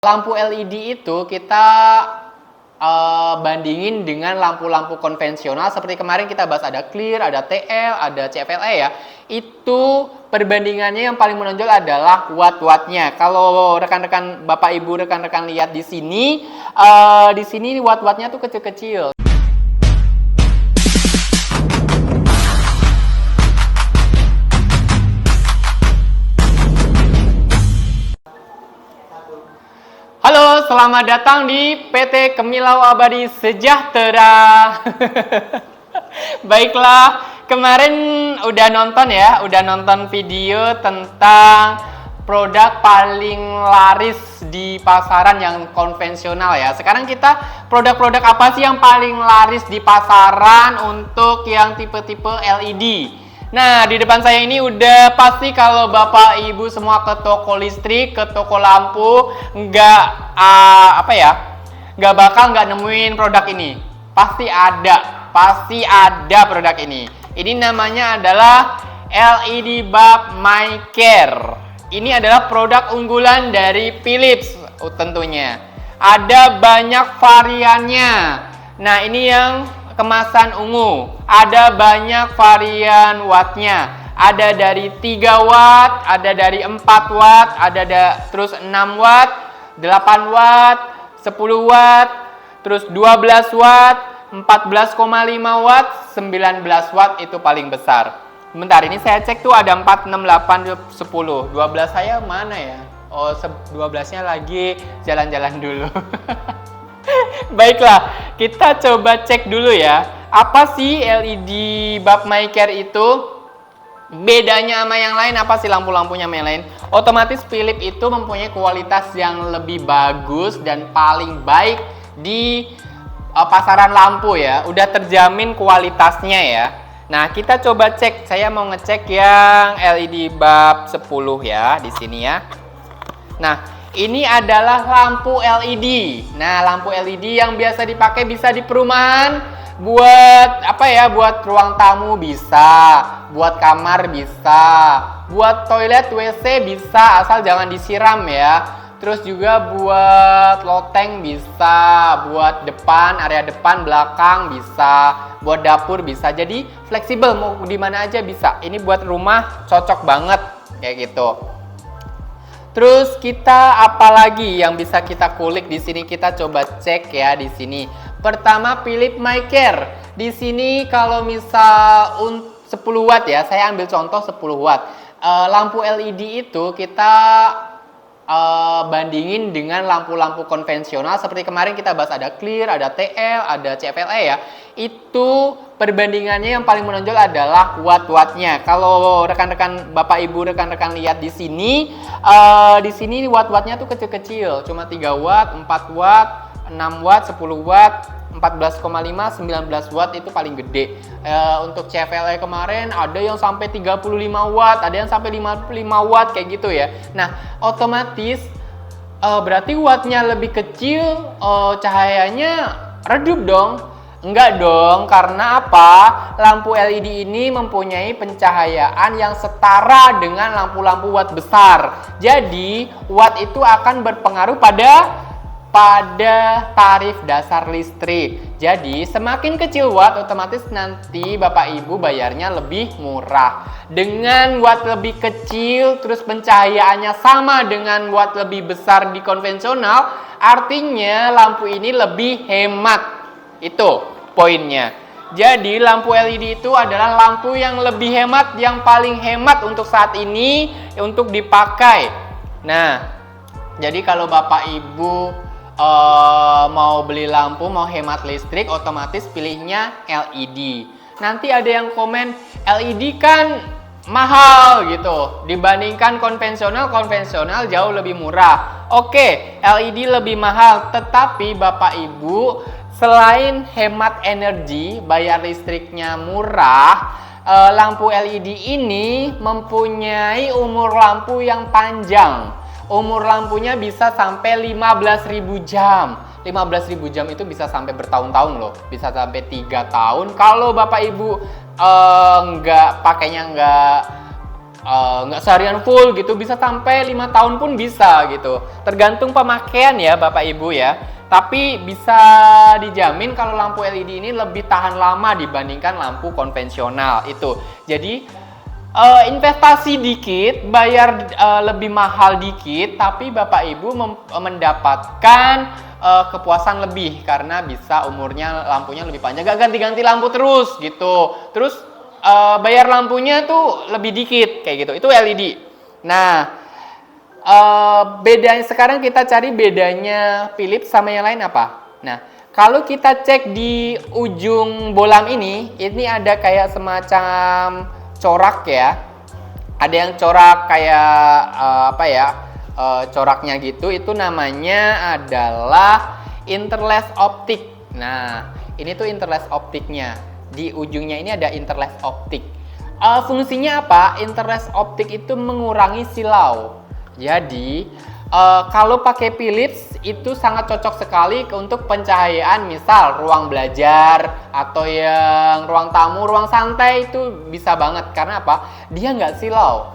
Lampu LED itu kita bandingin dengan lampu-lampu konvensional seperti kemarin kita bahas ada clear, ada TL, ada CFLE ya. Itu perbandingannya yang paling menonjol adalah watt-wattnya. Kalau rekan-rekan Bapak Ibu rekan-rekan lihat di sini watt-wattnya tuh kecil-kecil. Halo, selamat datang di PT Kemilau Abadi Sejahtera. Baiklah, kemarin udah nonton video tentang produk paling laris di pasaran yang konvensional ya. Sekarang kita produk-produk apa sih yang paling laris di pasaran untuk yang tipe-tipe LED? Nah, di depan saya ini udah pasti kalau Bapak Ibu semua ke toko listrik, ke toko lampu, nggak bakal nemuin produk ini. Pasti ada produk ini. Ini namanya adalah LED Bulb My Care. Ini adalah produk unggulan dari Philips tentunya. Ada banyak variannya. Nah, ini yang kemasan ungu. Ada banyak varian wattnya. Ada dari 3 watt, ada dari 4 watt, terus 6 watt, 8 watt, 10 watt, terus 12 watt, 14,5 watt, 19 watt itu paling besar. Bentar, ini saya cek tuh ada 4, 6, 8, 10. 12 saya mana ya? Oh, 12-nya lagi jalan-jalan dulu. Baiklah, kita coba cek dulu ya. Apa sih LED Bulb My Care itu? Bedanya sama yang lain, apa sih lampu-lampunya sama yang lain? Otomatis Philips itu mempunyai kualitas yang lebih bagus dan paling baik di pasaran lampu ya. Udah terjamin kualitasnya ya. Nah, kita coba cek. Saya mau ngecek yang LED Bulb 10 ya, di sini ya. Nah, ini adalah lampu LED. Nah, lampu LED yang biasa dipakai bisa di perumahan, buat buat ruang tamu bisa, buat kamar bisa, buat toilet WC bisa, asal jangan disiram ya. Terus juga buat loteng bisa, buat depan, area depan, belakang bisa, buat dapur bisa. Jadi fleksibel, mau di mana aja bisa. Ini buat rumah cocok banget kayak gitu. Terus kita apalagi yang bisa kita kulik di sini, kita coba cek ya di sini. Pertama Philips My Care. Di sini kalau misal 10 watt ya, saya ambil contoh 10 watt. Lampu LED itu kita bandingin dengan lampu-lampu konvensional seperti kemarin kita bahas ada clear, ada TL, ada CFLE ya. Itu perbandingannya yang paling menonjol adalah watt-wattnya. Kalau rekan-rekan Bapak Ibu rekan-rekan lihat di sini watt-wattnya tuh kecil-kecil, cuma 3 watt, 4 watt, 6 watt, 10 watt, 14,5, 19 watt itu paling gede. Untuk CFLE kemarin ada yang sampai 35 watt, ada yang sampai 55 watt kayak gitu ya. Nah, otomatis berarti wattnya lebih kecil, cahayanya redup dong. Enggak dong, karena apa? Lampu LED ini mempunyai pencahayaan yang setara dengan lampu-lampu watt besar. Jadi, watt itu akan berpengaruh pada tarif dasar listrik. Jadi, semakin kecil watt, otomatis nanti Bapak Ibu bayarnya lebih murah. Dengan watt lebih kecil, terus pencahayaannya sama dengan watt lebih besar di konvensional, artinya lampu ini lebih hemat. Itu poinnya. Jadi lampu LED itu adalah lampu yang lebih hemat, yang paling hemat untuk saat ini untuk dipakai. Nah, jadi kalau Bapak Ibu mau beli lampu, mau hemat listrik, otomatis pilihnya LED. Nanti ada yang komen, LED kan mahal gitu, dibandingkan konvensional jauh lebih murah. Oke, LED lebih mahal, tetapi Bapak Ibu selain hemat energi, bayar listriknya murah, lampu LED ini mempunyai umur lampu yang panjang. Umur lampunya bisa sampai 15.000 jam. 15.000 jam itu bisa sampai bertahun-tahun loh. Bisa sampai 3 tahun. Kalau Bapak Ibu pakainya nggak nggak seharian full gitu, bisa sampai 5 tahun pun bisa gitu. Tergantung pemakaian ya Bapak Ibu ya. Tapi bisa dijamin kalau lampu LED ini lebih tahan lama dibandingkan lampu konvensional itu. Jadi investasi dikit, bayar lebih mahal dikit, tapi Bapak Ibu mendapatkan kepuasan lebih karena bisa umurnya lampunya lebih panjang, gak ganti-ganti lampu terus gitu. Terus bayar lampunya tuh lebih dikit kayak gitu. Itu LED. Nah, bedanya sekarang kita cari bedanya Philips sama yang lain apa? Nah, kalau kita cek di ujung bolam ini ada kayak semacam corak ya. Ada yang corak kayak coraknya gitu, itu namanya adalah interlace optik. Nah, ini tuh interlace optiknya. Di ujungnya ini ada interlace optik. Fungsinya apa? Interlace optik itu mengurangi silau. Jadi, kalau pakai Philips itu sangat cocok sekali untuk pencahayaan, misal ruang belajar atau yang ruang tamu, ruang santai itu bisa banget. Karena apa? Dia nggak silau.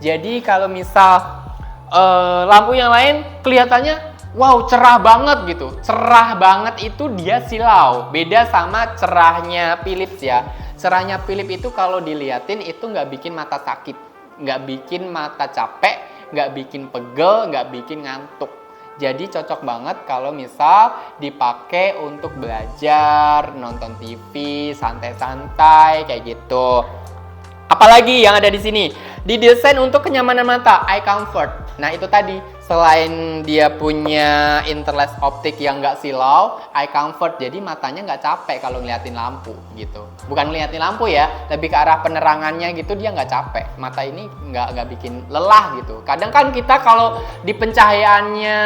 Jadi kalau misal lampu yang lain kelihatannya wow cerah banget gitu, cerah banget itu dia silau. Beda sama cerahnya Philips ya. Cerahnya Philips itu kalau diliatin itu nggak bikin mata sakit, nggak bikin mata capek, nggak bikin pegel, nggak bikin ngantuk. Jadi cocok banget kalau misal dipakai untuk belajar, nonton TV, santai-santai kayak gitu. Apalagi yang ada di sini, didesain untuk kenyamanan mata, eye comfort. Nah itu tadi, selain dia punya interlace optik yang nggak silau, eye comfort, jadi matanya nggak capek kalau ngeliatin lampu gitu. Bukan ngeliatin lampu ya, lebih ke arah penerangannya gitu, dia nggak capek. Mata ini nggak bikin lelah gitu. Kadang kan kita kalau di pencahayaannya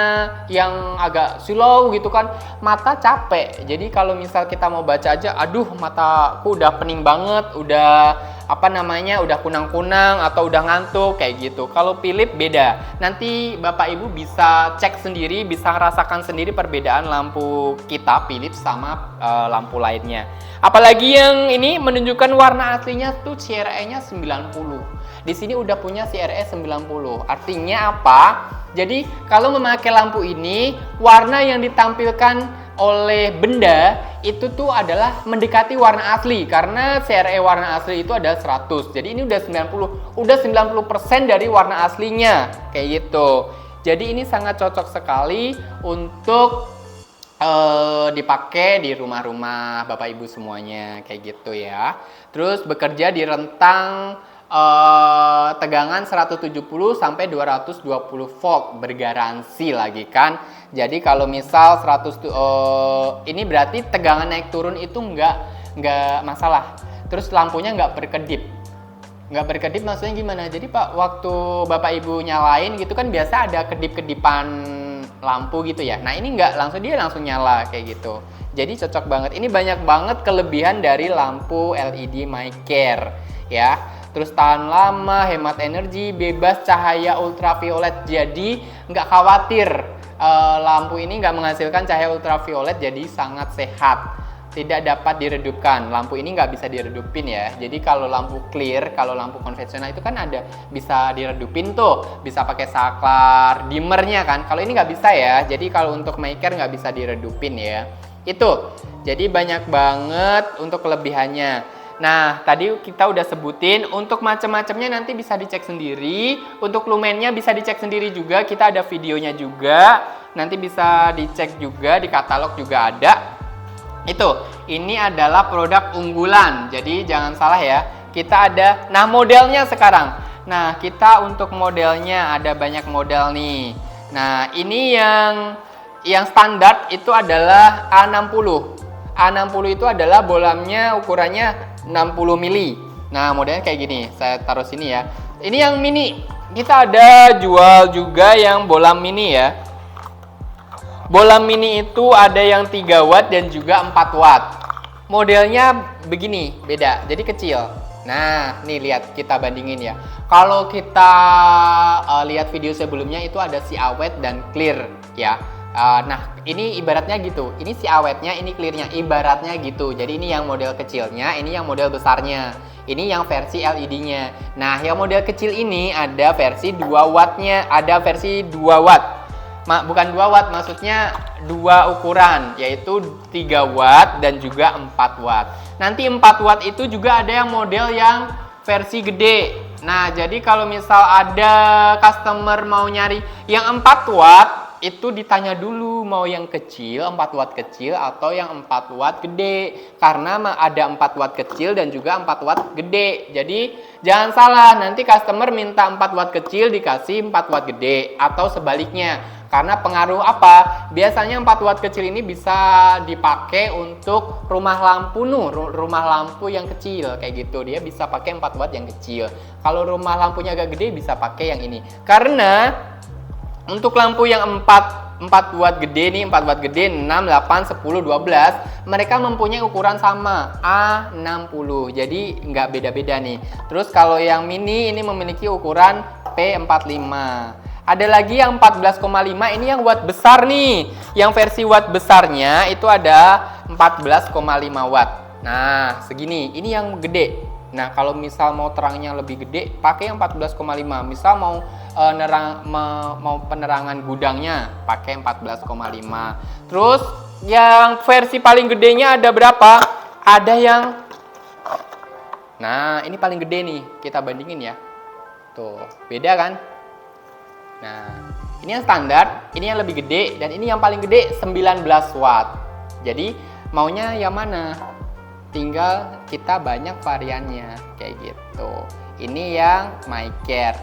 yang agak silau gitu kan, mata capek. Jadi kalau misal kita mau baca aja, aduh mataku udah pening banget, udah udah kunang-kunang atau udah ngantuk kayak gitu. Kalau Philips beda. Nanti Bapak Ibu bisa cek sendiri, bisa rasakan sendiri perbedaan lampu kita Philips sama lampu lainnya. Apalagi yang ini menunjukkan warna aslinya tuh CRE-nya 90. Di sini udah punya CRE 90. Artinya apa? Jadi kalau memakai lampu ini, warna yang ditampilkan oleh benda itu tuh adalah mendekati warna asli, karena CRE warna asli itu adalah 100. Jadi ini udah 90% dari warna aslinya kayak gitu. Jadi ini sangat cocok sekali untuk dipakai di rumah-rumah Bapak Ibu semuanya kayak gitu ya. Terus bekerja di rentang tegangan 170 sampai 220 volt, bergaransi lagi kan. Jadi kalau misal 100 ini berarti tegangan naik turun itu nggak masalah. Terus lampunya nggak berkedip. Nggak berkedip maksudnya gimana? Jadi Pak, waktu Bapak Ibu nyalain gitu kan biasa ada kedip-kedipan lampu gitu ya. Nah ini nggak, langsung nyala kayak gitu. Jadi cocok banget. Ini banyak banget kelebihan dari lampu LED MyCare ya. Terus tahan lama, hemat energi, bebas cahaya ultraviolet. Jadi nggak khawatir lampu ini nggak menghasilkan cahaya ultraviolet, jadi sangat sehat. Tidak dapat diredupkan. Lampu ini nggak bisa diredupin ya. Jadi kalau lampu clear, kalau lampu konvensional itu kan ada bisa diredupin tuh, bisa pakai saklar, dimmernya kan. Kalau ini nggak bisa ya. Jadi kalau untuk MyCare nggak bisa diredupin ya. Itu. Jadi banyak banget untuk kelebihannya. Nah, tadi kita udah sebutin, untuk macam-macamnya nanti bisa dicek sendiri. Untuk lumennya bisa dicek sendiri juga, kita ada videonya juga. Nanti bisa dicek juga, di katalog juga ada. Itu, ini adalah produk unggulan. Jadi jangan salah ya, kita ada, nah modelnya sekarang. Nah, kita untuk modelnya ada banyak model nih. Nah, ini yang standar itu adalah A60. A60 itu adalah bolamnya ukurannya 60 mili. Nah modelnya kayak gini, saya taruh sini ya. Ini yang mini, kita ada jual juga yang bolam mini ya. Bolam mini itu ada yang 3 watt dan juga 4 watt. Modelnya begini, beda, jadi kecil. Nah nih lihat, kita bandingin ya. Kalau kita lihat video sebelumnya itu ada si awet dan clear ya. Nah, ini ibaratnya gitu. Ini si awetnya, ini clearnya. Ibaratnya gitu. Jadi ini yang model kecilnya, ini yang model besarnya. Ini yang versi LED-nya. Nah, yang model kecil ini ada versi 2 wattnya, ada versi 2 watt. Bukan 2 watt, maksudnya 2 ukuran, yaitu 3 watt dan juga 4 watt. Nanti 4 watt itu juga ada yang model yang versi gede. Nah, jadi kalau misal ada customer mau nyari yang 4 watt, itu ditanya dulu mau yang kecil, 4 watt kecil atau yang 4 watt gede. Karena ada 4 watt kecil dan juga 4 watt gede. Jadi jangan salah, nanti customer minta 4 watt kecil dikasih 4 watt gede atau sebaliknya. Karena pengaruh apa? Biasanya 4 watt kecil ini bisa dipakai untuk rumah lampu rumah lampu yang kecil kayak gitu. Dia bisa pakai 4 watt yang kecil. Kalau rumah lampunya agak gede bisa pakai yang ini. Karena untuk lampu yang 4 watt gede nih, 4 watt gede 6, 8, 10, 12, mereka mempunyai ukuran sama A60. Jadi nggak beda-beda nih. Terus kalau yang mini ini memiliki ukuran P45. Ada lagi yang 14,5, ini yang watt besar nih. Yang versi watt besarnya itu ada 14,5 watt. Nah, segini. Ini yang gede. Nah, kalau misal mau terangnya lebih gede, pakai yang 14,5. Misal mau mau penerangan gudangnya, pakai 14,5. Terus yang versi paling gedenya ada berapa? Ada yang, nah ini paling gede nih, kita bandingin ya. Tuh, beda kan? Nah, ini yang standar, ini yang lebih gede, dan ini yang paling gede 19 watt. Jadi maunya yang mana? Tinggal kita banyak variannya kayak gitu. Ini yang MyCare.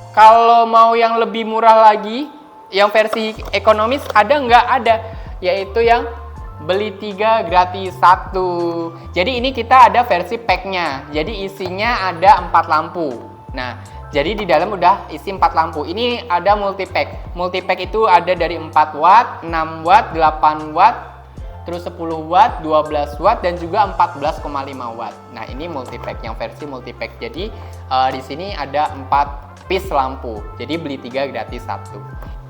Kalau mau yang lebih murah lagi, yang versi ekonomis ada nggak? Ada, yaitu yang beli 3 gratis 1. Jadi ini kita ada versi packnya. Jadi isinya ada 4 lampu. Nah, jadi di dalam udah isi 4 lampu. Ini ada multipack. Multipack itu ada dari 4 watt, 6 watt, 8 watt, terus 10 watt, 12 watt, dan juga 14,5 watt. Nah, ini multipack, yang versi multipack. Jadi di sini ada 4 piece lampu. Jadi beli 3 gratis 1.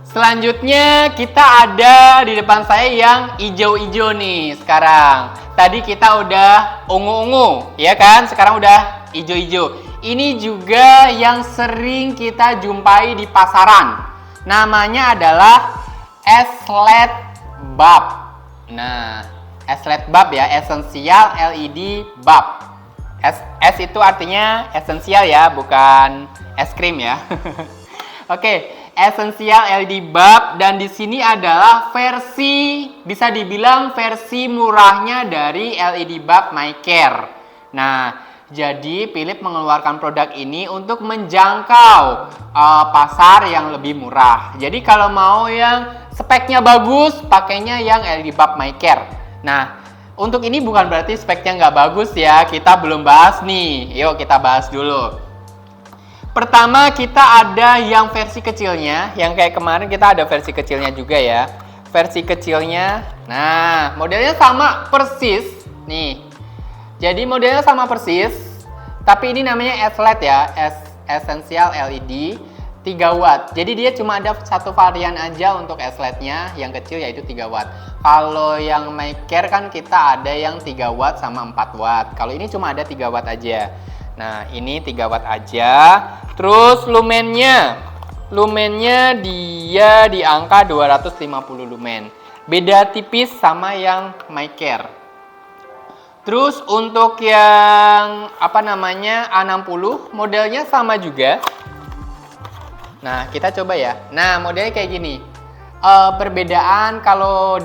Selanjutnya kita ada di depan saya yang hijau-hijau nih sekarang. Tadi kita udah ungu-ungu, ya kan? Sekarang udah hijau-hijau. Ini juga yang sering kita jumpai di pasaran. Namanya adalah S-LED bulb. Nah, S-LED bulb ya, Essential LED bulb. S itu artinya esensial ya, bukan es krim ya. Oke, Essential LED bulb, dan di sini adalah versi, bisa dibilang versi murahnya dari LED bulb MyCare. Nah, jadi Philips mengeluarkan produk ini untuk menjangkau pasar yang lebih murah. Jadi kalau mau yang speknya bagus, pakainya yang LED bulb MyCare. Nah, untuk ini bukan berarti speknya nggak bagus ya, kita belum bahas nih. Yuk kita bahas dulu. Pertama kita ada yang versi kecilnya, yang kayak kemarin kita ada versi kecilnya juga ya. Versi kecilnya, nah modelnya sama persis nih. Jadi modelnya sama persis, tapi ini namanya S-LED ya, Essential LED 3 watt. Jadi dia cuma ada satu varian aja untuk S-LED-nya, yang kecil yaitu 3 watt. Kalau yang MyCare kan kita ada yang 3 watt sama 4 watt. Kalau ini cuma ada 3 watt aja. Nah, ini 3 watt aja. Terus lumennya dia di angka 250 lumen. Beda tipis sama yang MyCare. Terus untuk yang A60 modelnya sama juga. Nah, kita coba ya. Nah, modelnya kayak gini. Perbedaan kalau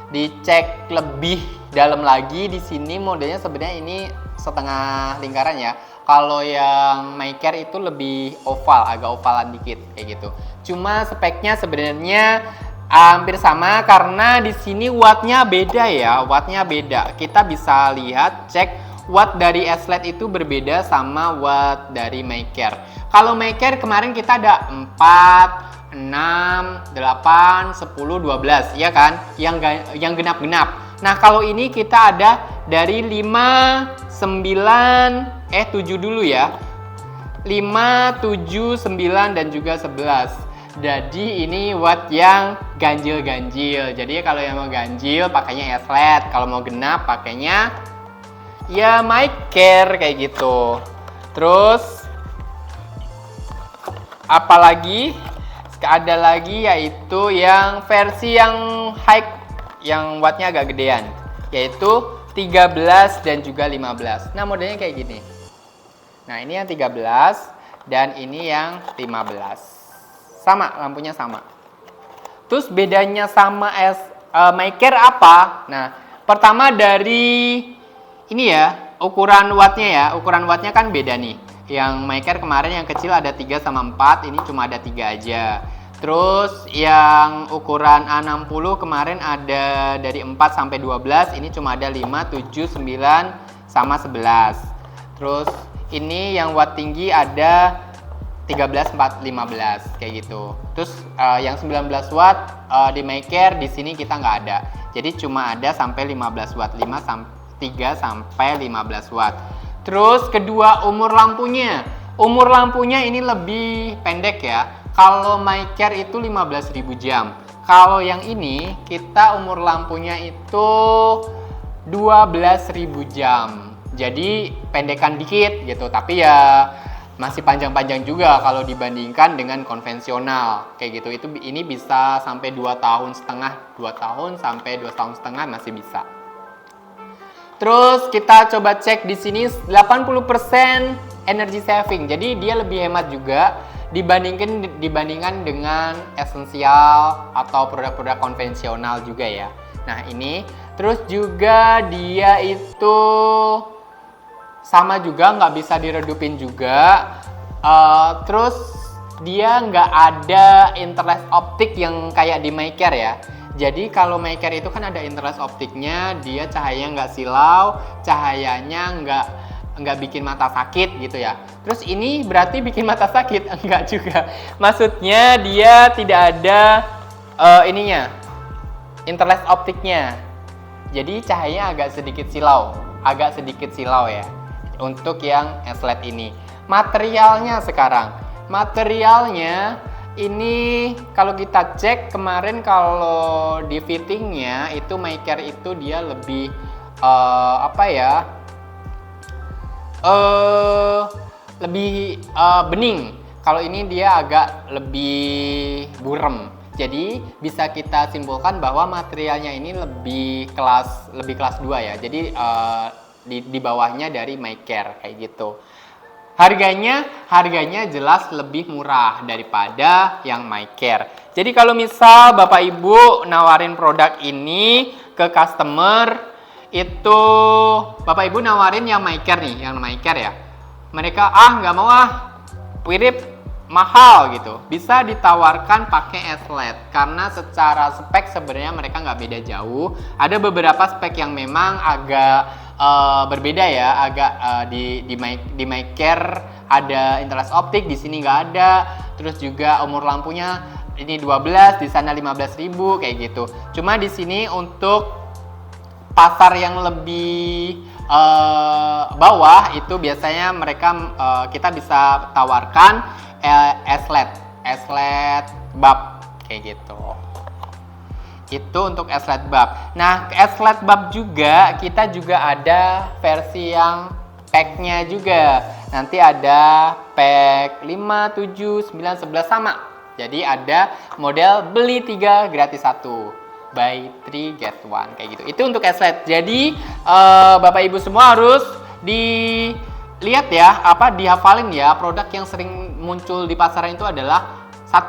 dicek lebih dalam lagi, di sini modelnya sebenarnya ini setengah lingkaran ya. Kalau yang MyCare itu lebih oval, agak ovalan dikit kayak gitu. Cuma speknya sebenarnya hampir sama karena di sini wattnya beda ya, wattnya beda. Kita bisa lihat, cek watt dari S-LED itu berbeda sama watt dari MyCare. Kalau MyCare kemarin kita ada 4, 6, 8, 10, 12, ya kan? Yang genap-genap. Nah, kalau ini kita ada dari 5, 7 dulu ya. 5, 7, 9, dan juga 11. Jadi ini watt yang ganjil-ganjil. Jadi kalau yang mau ganjil pakainya S-LED, kalau mau genap pakainya ya MyCare kayak gitu. Terus apalagi ada lagi yaitu yang versi yang high yang wattnya agak gedean, yaitu 13 dan juga 15. Nah, modelnya kayak gini. Nah, ini yang 13 dan ini yang 15. Sama, lampunya sama. Terus bedanya sama MyCare apa? Nah, pertama dari ini ya, ukuran wattnya ya. Ukuran wattnya kan beda nih. Yang MyCare kemarin yang kecil ada 3 sama 4, ini cuma ada 3 aja. Terus yang ukuran A60 kemarin ada dari 4 sampai 12, ini cuma ada 5, 7, 9, sama 11. Terus ini yang watt tinggi ada 13, 4, 15 kayak gitu. Terus yang 19 watt di MyCare di sini kita nggak ada. Jadi cuma ada sampai 15 watt, 3 sampai 15 watt. Terus kedua umur lampunya. Umur lampunya ini lebih pendek ya. Kalau MyCare itu 15.000 jam. Kalau yang ini kita umur lampunya itu 12.000 jam. Jadi pendekan dikit gitu, tapi ya masih panjang-panjang juga kalau dibandingkan dengan konvensional kayak gitu. Ini bisa sampai 2 tahun setengah, 2 tahun sampai 2 tahun setengah masih bisa. Terus kita coba cek di sini 80% energy saving. Jadi dia lebih hemat juga dibandingkan dengan esensial atau produk-produk konvensional juga ya. Nah, ini terus juga dia itu sama juga, nggak bisa diredupin juga. Terus dia nggak ada interlace optik yang kayak di MyCare ya. Jadi kalau MyCare itu kan ada interlace optiknya, dia cahayanya nggak silau, cahayanya nggak bikin mata sakit gitu ya. Terus ini berarti bikin mata sakit? Enggak juga. Maksudnya dia tidak ada ininya, interlace optiknya. Jadi cahayanya agak sedikit silau ya. Untuk yang S-LED ini. Materialnya sekarang. Materialnya ini kalau kita cek kemarin kalau di fittingnya itu MyCare itu dia lebih lebih bening. Kalau ini dia agak lebih burem. Jadi bisa kita simpulkan bahwa materialnya ini lebih kelas 2 ya. Jadi di bawahnya dari MyCare kayak gitu. Harganya jelas lebih murah daripada yang MyCare. Jadi kalau misal Bapak Ibu nawarin produk ini ke customer, itu Bapak Ibu nawarin yang MyCare nih, yang MyCare ya. Mereka nggak mau mirip mahal gitu. Bisa ditawarkan pakai S-LED karena secara spek sebenarnya mereka nggak beda jauh. Ada beberapa spek yang memang agak berbeda ya, agak di MyCare ada interlace optik, di sini nggak ada. Terus juga umur lampunya ini 12, di sana 15.000 kayak gitu. Cuma di sini untuk pasar yang lebih bawah itu biasanya mereka kita bisa tawarkan S-LED bulb kayak gitu. Itu untuk S-LED bulb. Nah, S-LED bulb juga kita juga ada versi yang pack-nya juga. Nanti ada pack 5, 7, 9, 11 sama. Jadi ada model beli 3 gratis 1. Buy 3 get 1 kayak gitu. Itu untuk S-LED. Jadi Bapak Ibu semua harus dilihat ya, dihafalin ya, produk yang sering muncul di pasaran itu adalah 1.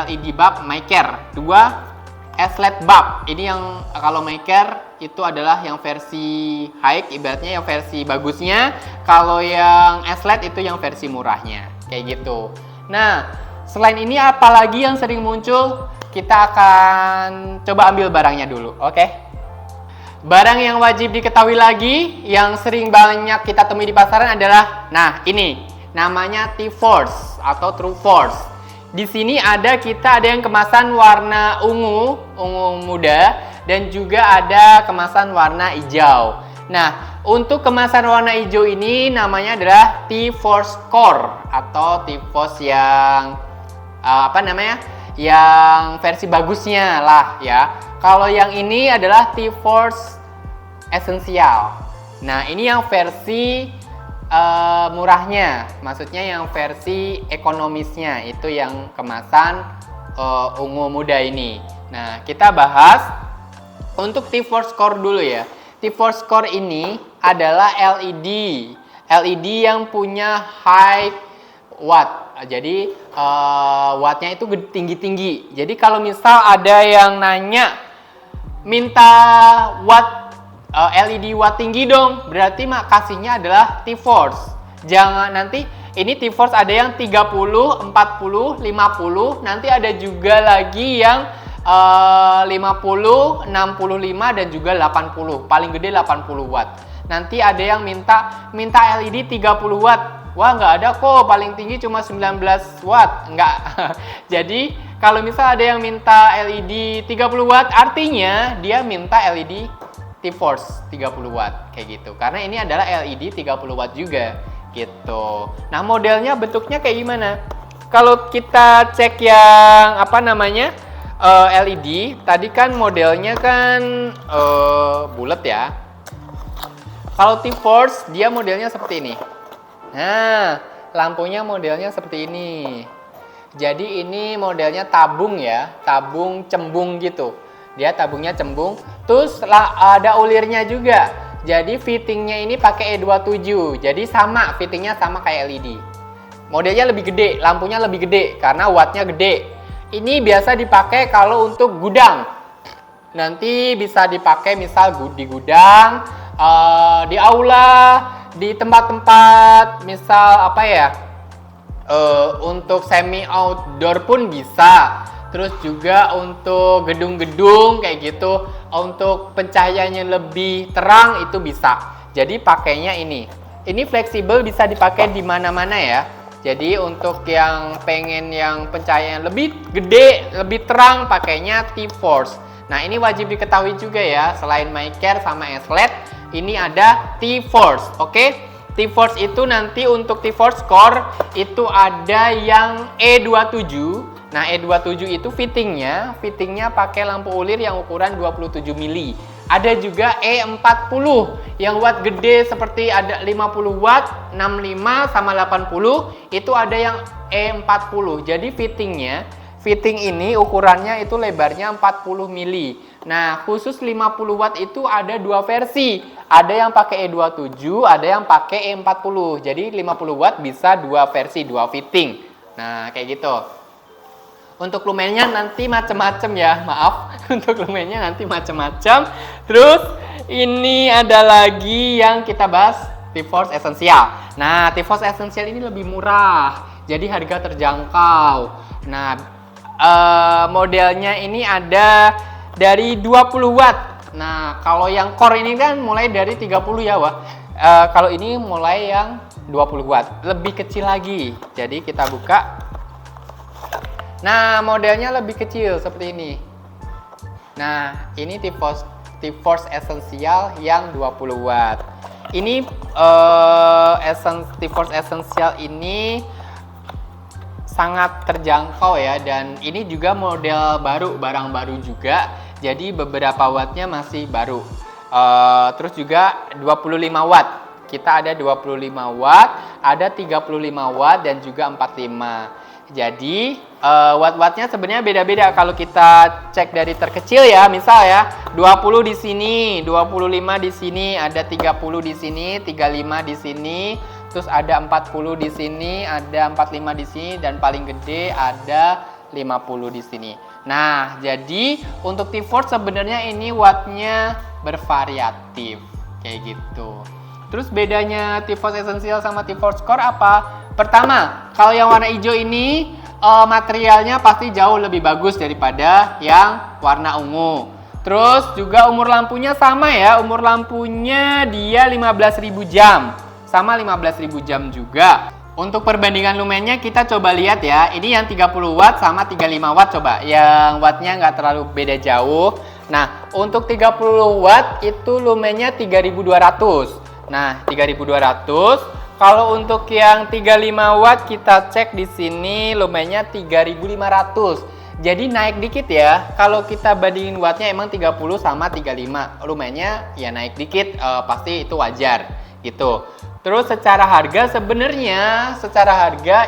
LED bulb MyCare, 2. S-LED bulb. Ini yang kalau MyCare itu adalah yang versi high, ibaratnya yang versi bagusnya. Kalau yang S-LED itu yang versi murahnya, kayak gitu. Nah, selain ini apalagi yang sering muncul? Kita akan coba ambil barangnya dulu, oke? Barang yang wajib diketahui lagi, yang sering banyak kita temui di pasaran adalah, nah ini, namanya T-Force atau True Force. Di sini kita ada yang kemasan warna ungu muda, dan juga ada kemasan warna hijau. Nah, untuk kemasan warna hijau ini namanya adalah T-Force Core atau T-Force yang yang versi bagusnya lah ya. Kalau yang ini adalah T-Force Essential. Nah, ini yang versi murahnya, maksudnya yang versi ekonomisnya, itu yang kemasan ungu muda ini. Nah, kita bahas untuk T-Force Core dulu ya. T-Force Core ini adalah LED yang punya high watt. Jadi wattnya itu tinggi-tinggi. Jadi kalau misal ada yang nanya minta watt LED watt tinggi dong, berarti kasihnya adalah T-Force. Jangan nanti ini T-Force ada yang 30, 40, 50, nanti ada juga lagi yang 50, 65 dan juga 80. Paling gede 80 watt. Nanti ada yang minta LED 30 watt. Wah, nggak ada kok, paling tinggi cuma 19 watt. Nggak. Jadi, kalau misal ada yang minta LED 30 watt, artinya dia minta LED T-Force 30 watt kayak gitu. Karena ini adalah LED 30 watt juga gitu. Nah, modelnya bentuknya kayak gimana? Kalau kita cek yang apa namanya? LED, tadi kan modelnya kan bulat ya. Kalau T-Force dia modelnya seperti ini. Nah, lampunya modelnya seperti ini. Jadi ini modelnya tabung ya, tabung cembung gitu. Dia tabungnya cembung, terus ada ulirnya juga. Jadi fittingnya ini pakai E27, jadi sama fittingnya sama kayak LED. Modelnya lebih gede, lampunya lebih gede karena wattnya gede. Ini biasa dipakai kalau untuk gudang. Nanti bisa dipakai misal di gudang, di aula, di tempat-tempat misal apa ya, untuk semi outdoor pun bisa. Terus juga untuk gedung-gedung kayak gitu, untuk pencahayaannya lebih terang itu bisa. Jadi pakainya ini. Ini fleksibel, bisa dipakai di mana-mana ya. Jadi untuk yang pengen yang pencahayaan lebih gede, lebih terang, pakainya T-Force. Nah, ini wajib diketahui juga ya, selain MyCare sama S-LED, ini ada T-Force, oke? T-Force itu nanti untuk T-Force Core itu ada yang E27. Nah, E27 itu fittingnya pakai lampu ulir yang ukuran 27 mili. Ada juga E40 yang watt gede seperti ada 50 watt, 65 sama 80, itu ada yang E40. Jadi fitting ini ukurannya itu lebarnya 40 mili. Nah, khusus 50 watt itu ada dua versi. Ada yang pakai E27, ada yang pakai E40. Jadi 50 watt bisa dua versi, dua fitting. Nah, kayak gitu. Untuk lumennya nanti macam-macam ya, maaf. Untuk lumennya nanti macam-macam. Terus ini ada lagi yang kita bahas, T-Force Essential. Nah, T-Force Essential ini lebih murah, jadi harga terjangkau. Nah, modelnya ini ada dari 20 watt. Nah, kalau yang core ini kan mulai dari 30 ya, Wak. Kalau ini mulai yang 20 watt, lebih kecil lagi. Jadi kita buka. Nah, modelnya lebih kecil seperti ini. Nah, ini T-Force Essential yang 20 watt. Ini T-Force Essential ini sangat terjangkau ya, dan ini juga model baru, barang baru juga. Jadi beberapa wattnya masih baru. Terus juga 25 watt. Kita ada 25 watt, ada 35 watt dan juga 45. Jadi watt-wattnya sebenarnya beda-beda kalau kita cek dari terkecil ya, misal ya 20 di sini, 25 di sini, ada 30 di sini, 35 di sini, terus ada 40 di sini, ada 45 di sini, dan paling gede ada 50 di sini. Nah, jadi untuk T-Force sebenarnya ini wattnya bervariatif kayak gitu. Terus bedanya T-Force Essential sama T-Force Core apa? Pertama, kalau yang warna hijau ini materialnya pasti jauh lebih bagus daripada yang warna ungu. Terus juga umur lampunya sama ya, umur lampunya dia 15.000 jam. Sama 15.000 jam juga. Untuk perbandingan lumennya kita coba lihat ya. Ini yang 30 watt sama 35 watt coba. Yang wattnya nggak terlalu beda jauh. Nah, untuk 30 watt itu lumennya 3200. Nah, 3200. Kalau untuk yang 35 watt kita cek di sini lumennya 3500. Jadi naik dikit ya. Kalau kita bandingin wattnya emang 30 sama 35. Lumayannya ya naik dikit, pasti itu wajar gitu. Terus secara harga sebenarnya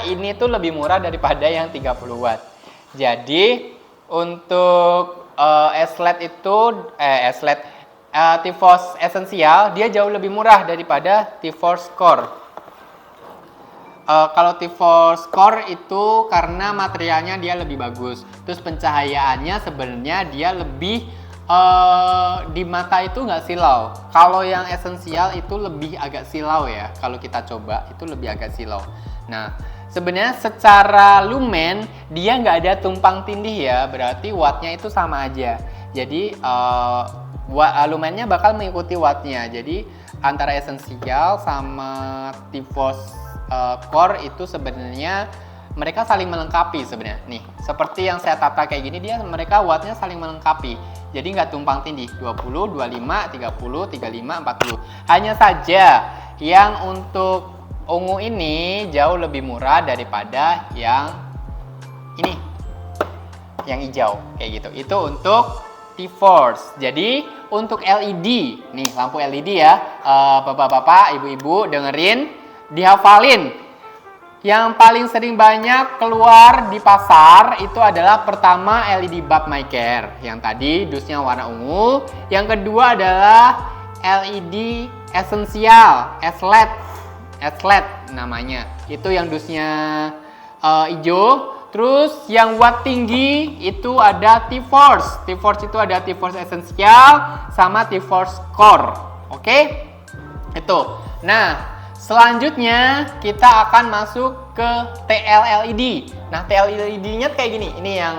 ini tuh lebih murah daripada yang 30 watt. Jadi untuk S-LED itu T-Force Essential dia jauh lebih murah daripada T-Force Core. Kalau T-Force Core itu karena materialnya dia lebih bagus. Terus pencahayaannya sebenarnya dia lebih di mata itu nggak silau. Kalau yang Essential itu lebih agak silau ya. Kalau kita coba itu lebih agak silau. Nah, sebenarnya secara lumen dia nggak ada tumpang tindih ya. Berarti wattnya itu sama aja. Jadi lumennya bakal mengikuti wattnya. Jadi antara Essential sama T-Force Core itu sebenarnya mereka saling melengkapi sebenarnya. Nih, seperti yang saya tata kayak gini mereka wattnya saling melengkapi. Jadi nggak tumpang tindih 20, 25, 30, 35, 40. Hanya saja yang untuk ungu ini jauh lebih murah daripada yang ini. Yang hijau kayak gitu. Itu untuk T-Force. Jadi untuk LED, nih lampu LED ya, bapak-bapak, ibu-ibu dengerin. Dihafalin, yang paling sering banyak keluar di pasar itu adalah pertama LED bulb maker yang tadi dusnya warna ungu, yang kedua adalah LED Essential S-LED namanya, itu yang dusnya hijau. Terus yang watt tinggi itu ada T-Force itu ada T-Force Essential sama T-Force Core. Oke? Itu. Nah, selanjutnya kita akan masuk ke TL-LED. Nah, TL-LED-nya kayak gini. Ini yang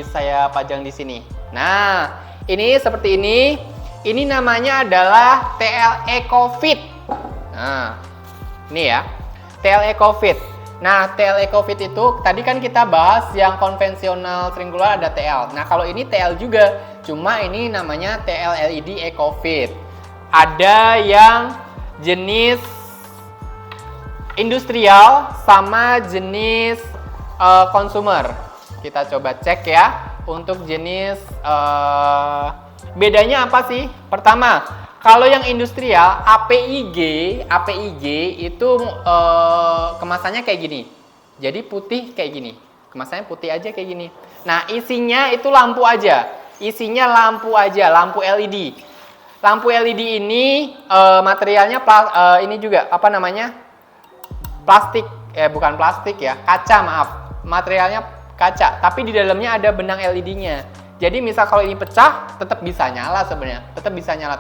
saya pajang di sini. Nah, ini seperti ini. Ini namanya adalah TL EcoFit. Nah, ini ya. TL EcoFit. Nah, TL EcoFit itu tadi kan kita bahas yang konvensional triangular ada TL. Nah, kalau ini TL juga. Cuma ini namanya TL LED EcoFit. Ada yang jenis industrial sama jenis consumer. Kita coba cek ya untuk jenis bedanya apa sih? Pertama, kalau yang industrial APIG itu kemasannya kayak gini. Jadi putih kayak gini. Kemasannya putih aja kayak gini. Nah, isinya itu lampu aja. Lampu LED. Lampu LED ini materialnya ini juga apa namanya? Plastik, bukan plastik ya, kaca maaf. Materialnya kaca, tapi di dalamnya ada benang LED-nya. Jadi misal kalau ini pecah, tetap bisa nyala sebenarnya,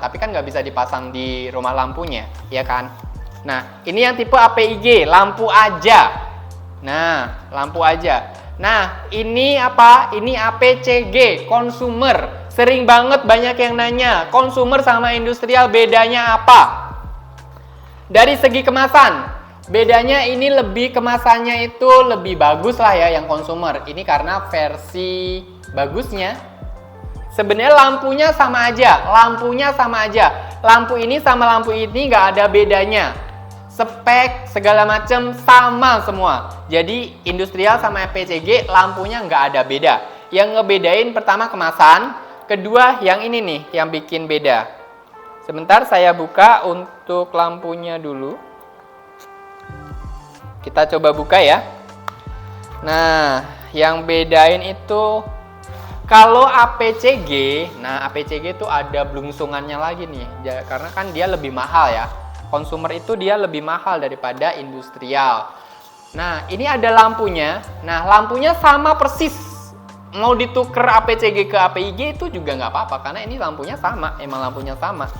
tapi kan nggak bisa dipasang di rumah lampunya, ya kan? Nah, ini yang tipe APIG, lampu aja. Nah, ini apa? Ini APCG, consumer. Sering banget banyak yang nanya, consumer sama industrial bedanya apa? Dari segi kemasan, bedanya ini kemasannya itu lebih bagus lah ya yang consumer. Ini karena versi bagusnya. Sebenarnya lampunya sama aja. Lampu ini sama lampu ini nggak ada bedanya. Spek segala macam sama semua. Jadi industrial sama APCG lampunya nggak ada beda. Yang ngebedain pertama kemasan. Kedua, yang ini nih yang bikin beda. Sebentar saya buka untuk lampunya dulu. Kita coba buka ya. Nah, yang bedain itu kalau APCG, APCG itu ada blungsungannya lagi nih. Karena kan dia lebih mahal ya. Consumer itu dia lebih mahal daripada industrial. Nah, ini ada lampunya. Nah, lampunya sama persis. Mau dituker APCG ke APIG itu juga nggak apa-apa karena ini lampunya sama, emang lampunya sama,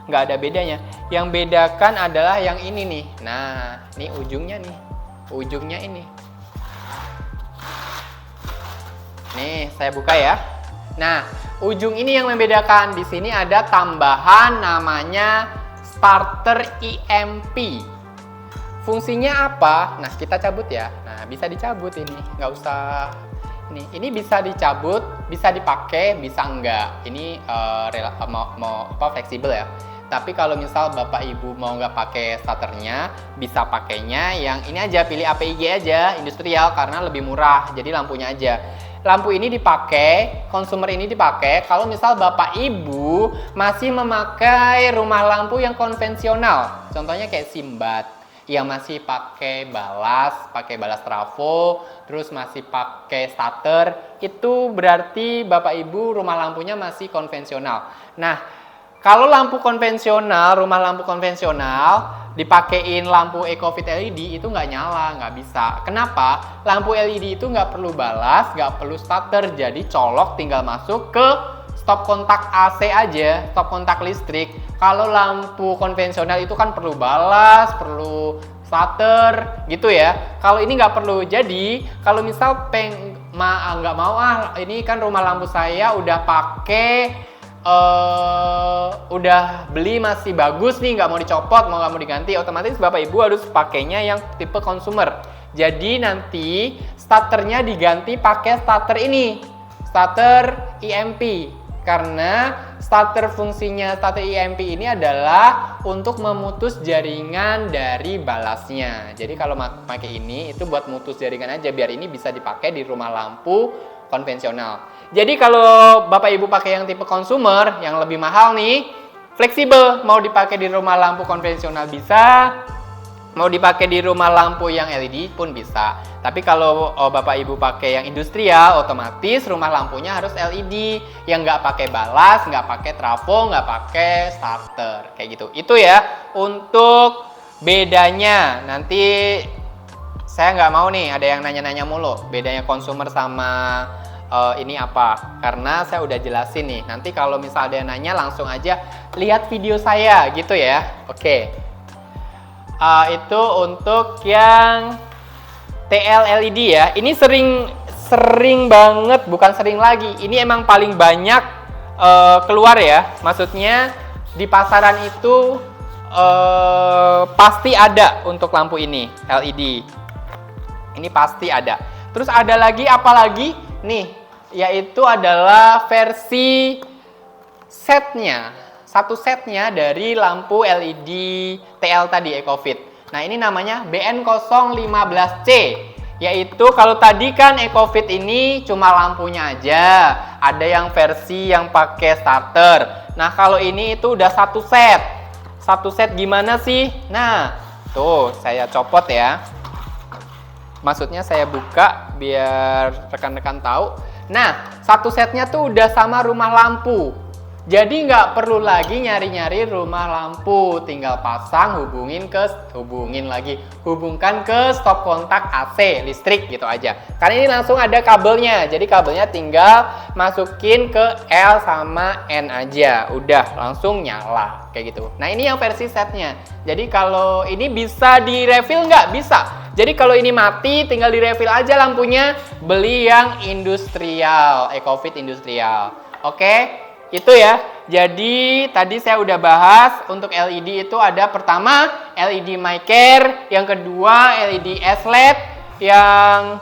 nggak ada bedanya. Yang bedakan adalah yang ini nih. Nah, ini ujungnya ini. Nih, saya buka ya. Nah, ujung ini yang membedakan. Di sini ada tambahan namanya starter EMP. Fungsinya apa? Nah, kita cabut ya. Nah, bisa dicabut ini, nggak usah. Ini bisa dicabut, bisa dipakai, bisa enggak. Ini fleksibel ya. Tapi kalau misal bapak ibu mau nggak pakai starternya, bisa pakainya yang ini aja, pilih APIG aja, industrial karena lebih murah. Jadi lampunya aja. lampu ini dipakai, konsumer ini dipakai kalau misal Bapak Ibu masih memakai rumah lampu yang konvensional. Contohnya kayak Simbat yang masih pakai balas trafo, terus masih pakai starter, itu berarti Bapak Ibu rumah lampunya masih konvensional. Nah, kalau lampu konvensional, rumah lampu konvensional dipakein lampu EcoFit LED itu nggak nyala, nggak bisa. Kenapa? Lampu LED itu nggak perlu balas, nggak perlu starter, jadi colok tinggal masuk ke stop kontak AC aja, stop kontak listrik. Kalau lampu konvensional itu kan perlu balas, perlu starter gitu ya. Kalau ini nggak perlu. Jadi kalau misal nggak mau ini kan rumah lampu saya udah pakai udah beli masih bagus nih, nggak mau dicopot, nggak mau diganti, otomatis Bapak Ibu harus pakainya yang tipe consumer. Jadi nanti starternya diganti pakai starter ini, starter EMP. Karena fungsinya starter EMP ini adalah untuk memutus jaringan dari balasnya. Jadi kalau pakai ini itu buat mutus jaringan aja, biar ini bisa dipakai di rumah lampu konvensional. Jadi kalau Bapak Ibu pakai yang tipe consumer yang lebih mahal nih, fleksibel, mau dipakai di rumah lampu konvensional bisa, mau dipakai di rumah lampu yang LED pun bisa. Tapi kalau Bapak Ibu pakai yang industrial, otomatis rumah lampunya harus LED yang nggak pakai balas, nggak pakai trafo, nggak pakai starter, kayak gitu. Itu ya untuk bedanya. Nanti saya nggak mau nih ada yang nanya-nanya mulu bedanya consumer sama ini apa, karena saya udah jelasin nih. Nanti kalau misal ada yang nanya langsung aja lihat video saya gitu ya. Oke. Itu untuk yang TL LED ya. Ini sering banget, bukan sering lagi. Ini emang paling banyak keluar ya. Maksudnya di pasaran itu pasti ada untuk lampu ini LED. Ini pasti ada. Terus ada lagi apalagi nih, yaitu adalah versi setnya. Satu setnya dari lampu LED TL tadi EcoFit. Nah, ini namanya BN015C. Yaitu kalau tadi kan EcoFit ini cuma lampunya aja. Ada yang versi yang pakai starter. Nah, kalau ini itu udah satu set. Satu set gimana sih? Nah, tuh saya copot ya. Maksudnya saya buka biar rekan-rekan tahu. Nah, satu setnya tuh udah sama rumah lampu. Jadi nggak perlu lagi nyari-nyari rumah lampu, tinggal pasang, hubungkan ke stop kontak AC listrik gitu aja. Karena ini langsung ada kabelnya, jadi kabelnya tinggal masukin ke L sama N aja, udah langsung nyala kayak gitu. Nah, ini yang versi setnya. Jadi kalau ini bisa di-refill nggak? Bisa. Jadi kalau ini mati tinggal di-refill aja lampunya, beli yang industrial, EcoFit industrial. Oke? Itu ya. Jadi tadi saya udah bahas untuk LED itu ada pertama LED MyCare, yang kedua LED S-LED, yang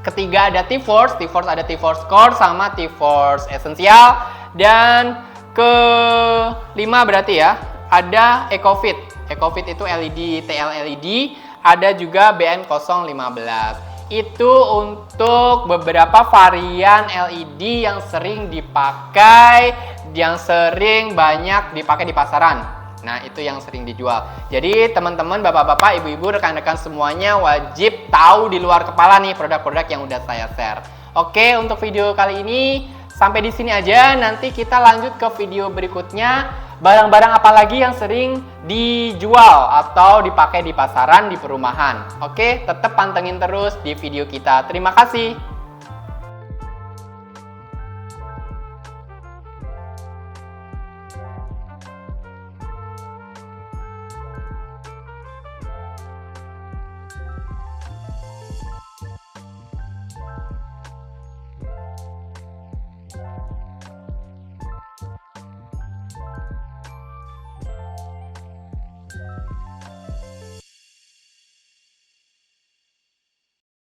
ketiga ada T-Force ada T-Force Core sama T-Force Essential, dan kelima berarti ya ada EcoFit. EcoFit itu LED TL LED, ada juga BN015. Itu untuk beberapa varian LED yang sering dipakai, yang sering banyak dipakai di pasaran. Nah, itu yang sering dijual. Jadi teman-teman, bapak-bapak, ibu-ibu, rekan-rekan semuanya wajib tahu di luar kepala nih produk-produk yang udah saya share. Oke, untuk video kali ini sampai di sini aja. Nanti kita lanjut ke video berikutnya. Barang-barang apa lagi yang sering dijual atau dipakai di pasaran, di perumahan. Oke, tetap pantengin terus di video kita. Terima kasih.